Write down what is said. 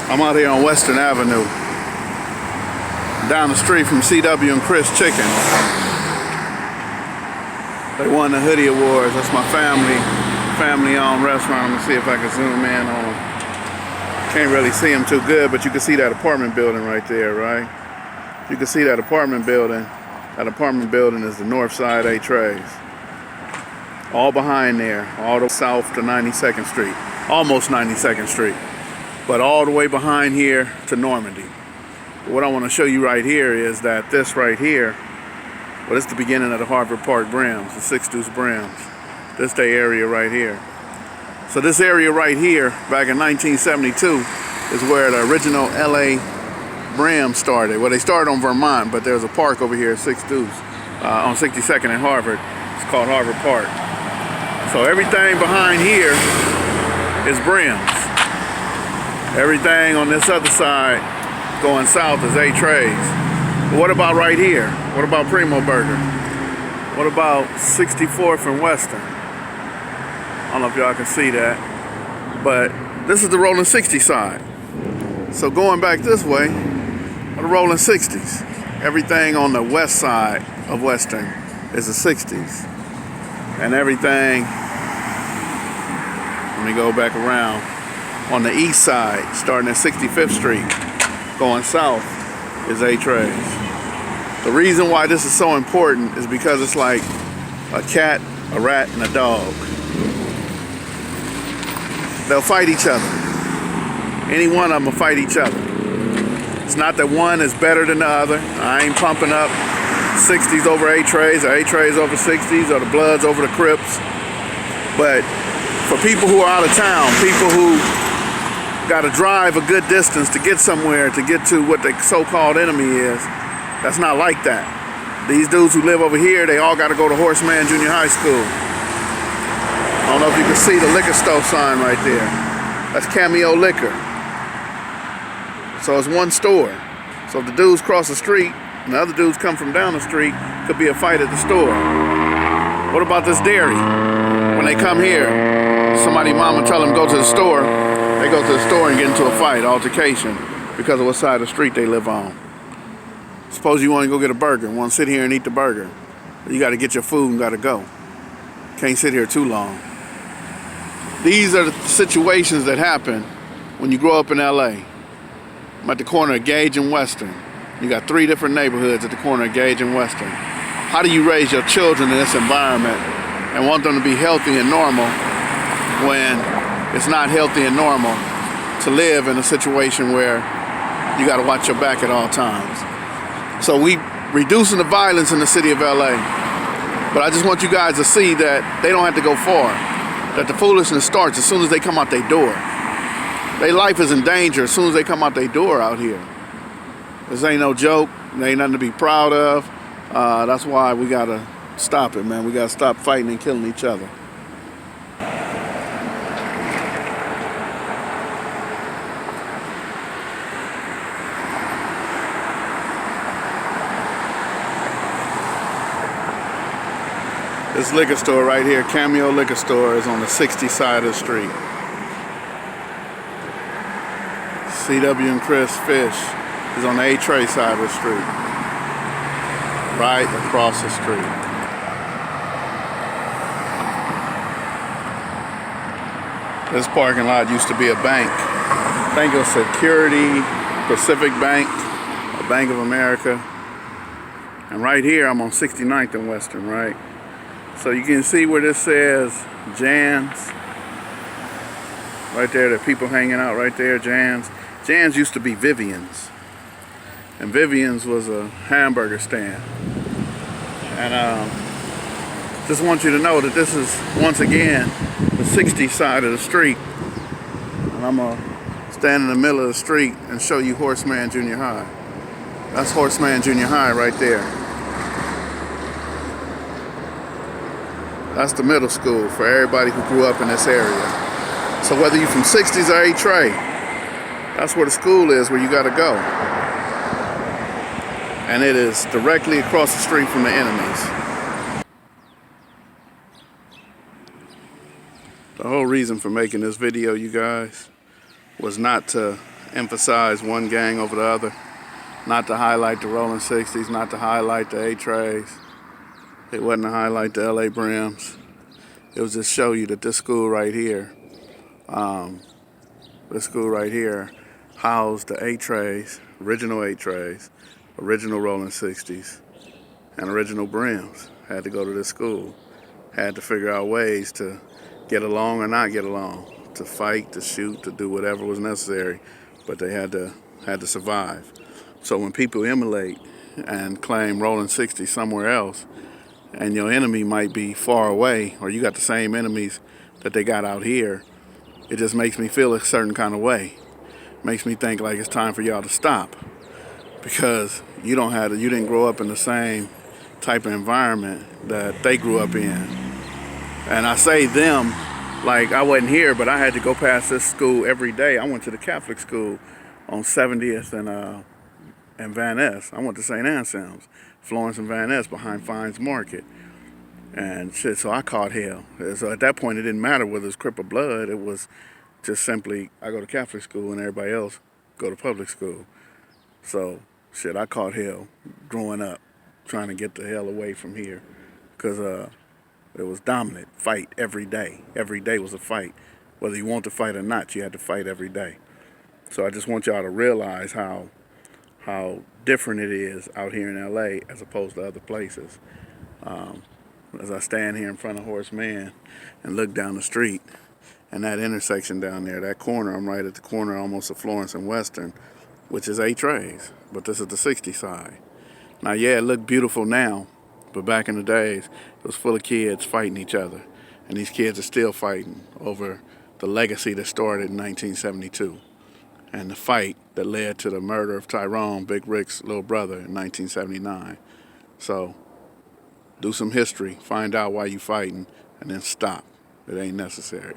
I'm out here on Western Avenue, down the street from CW and Chris Chicken. They won the Hoodie Awards. That's my family-owned restaurant. I'm gonna see if I can zoom in on them. Can't really see them too good, but you can see that apartment building right there, right? You can see that apartment building. That apartment building is the north side of Trays. All behind there, all the south to 92nd Street. Almost 92nd Street. But all the way behind here to Normandy. What I want to show you right here is that this right here, well, it's the beginning of the Harvard Park Brims, the 60's Brims. This the area right here. So this area right here, back in 1972, is where the original LA Brims started. Well, they started on Vermont, but there's a park over here at 60's, on 62nd and Harvard. It's called Harvard Park. So everything behind here is Brims. Everything on this other side going south is Trays. But what about right here? What about Primo Burger? What about 64th and Western? I don't know if y'all can see that, but this is the Rollin 60 side. So going back this way are the Rollin 60s. Everything on the west side of Western is the 60s. And everything, let me go back around, on the east side, starting at 65th Street, going south, is Trays. The reason why this is so important is because it's like a cat, a rat, and a dog. They'll fight each other. Any one of them will fight each other. It's not that one is better than the other. I ain't pumping up 60s over Trays, or Trays over 60s, or the Bloods over the Crips. But for people who are out of town, people who got to drive a good distance to get somewhere, to get to what the so-called enemy is, that's not like that. These dudes who live over here, they all got to go to Horace Mann Junior High School. I don't know if you can see the liquor store sign right there. That's Cameo Liquor. So it's one store. So if the dudes cross the street and the other dudes come from down the street, could be a fight at the store. What about this dairy? When they come here, somebody mama tell them go to the store, they go to the store and get into a fight, altercation, because of what side of the street they live on. Suppose you want to go get a burger, want to sit here and eat the burger. You got to get your food and got to go. Can't sit here too long. These are the situations that happen when you grow up in LA. I'm at the corner of Gage and Western. You got 3 different neighborhoods at the corner of Gage and Western. How do you raise your children in this environment and want them to be healthy and normal when it's not healthy and normal to live in a situation where you got to watch your back at all times? So we reducing the violence in the city of LA. But I just want you guys to see that they don't have to go far. That the foolishness starts as soon as they come out their door. Their life is in danger as soon as they come out their door out here. This ain't no joke. There ain't nothing to be proud of. That's why we got to stop it, man. We got to stop fighting and killing each other. This liquor store right here, Cameo Liquor Store, is on the 60 side of the street. CW and Chris Fish is on the Tray side of the street. Right across the street. This parking lot used to be a bank. I think it was Security, Pacific Bank, or Bank of America. And right here, I'm on 69th and Western, right? So you can see where this says Jan's. Right there, the people hanging out right there, Jan's. Jan's used to be Vivian's. And Vivian's was a hamburger stand. And just want you to know that this is, once again, the 60 side of the street. And I'm going to stand in the middle of the street and show you Horace Mann Junior High. That's Horace Mann Junior High right there. That's the middle school for everybody who grew up in this area. So whether you're from 60's or Tray, that's where the school is, where you got to go. And it is directly across the street from the enemies. The whole reason for making this video, you guys, was not to emphasize one gang over the other, not to highlight the Rollin 60s, not to highlight the A-Trays. It wasn't to highlight the LA Brims. It was just show you that this school right here, housed the A-Trays, original A-Trays, original Rollin 60s, and original Brims. Had to go to this school. Had to figure out ways to get along or not get along, to fight, to shoot, to do whatever was necessary, but they had to survive. So when people emulate and claim Rollin 60 somewhere else, and your enemy might be far away, or you got the same enemies that they got out here, it just makes me feel a certain kind of way. Makes me think like it's time for y'all to stop, because you didn't grow up in the same type of environment that they grew up in. And I say them like I wasn't here, but I had to go past this school every day. I went to the Catholic school on 70th and Van Ness. I went to St. Anselm's, Florence and Van Ness, behind Fines Market. And shit, so I caught hell. So at that point, it didn't matter whether it was Crip or blood. It was just simply, I go to Catholic school and everybody else go to public school. So, shit, I caught hell growing up, trying to get the hell away from here. Because it was dominant, fight every day. Every day was a fight. Whether you want to fight or not, you had to fight every day. So I just want y'all to realize how different it is out here in LA as opposed to other places. As I stand here in front of Horace Mann and look down the street, and that intersection down there, that corner, I'm right at the corner almost of Florence and Western, which is A-Trays, but this is the 60 side. Now, yeah, it looked beautiful now, but back in the days, it was full of kids fighting each other, and these kids are still fighting over the legacy that started in 1972, and the fight that led to the murder of Tyrone, Big Rick's little brother, in 1979. So, do some history, find out why you fighting, and then stop. It ain't necessary.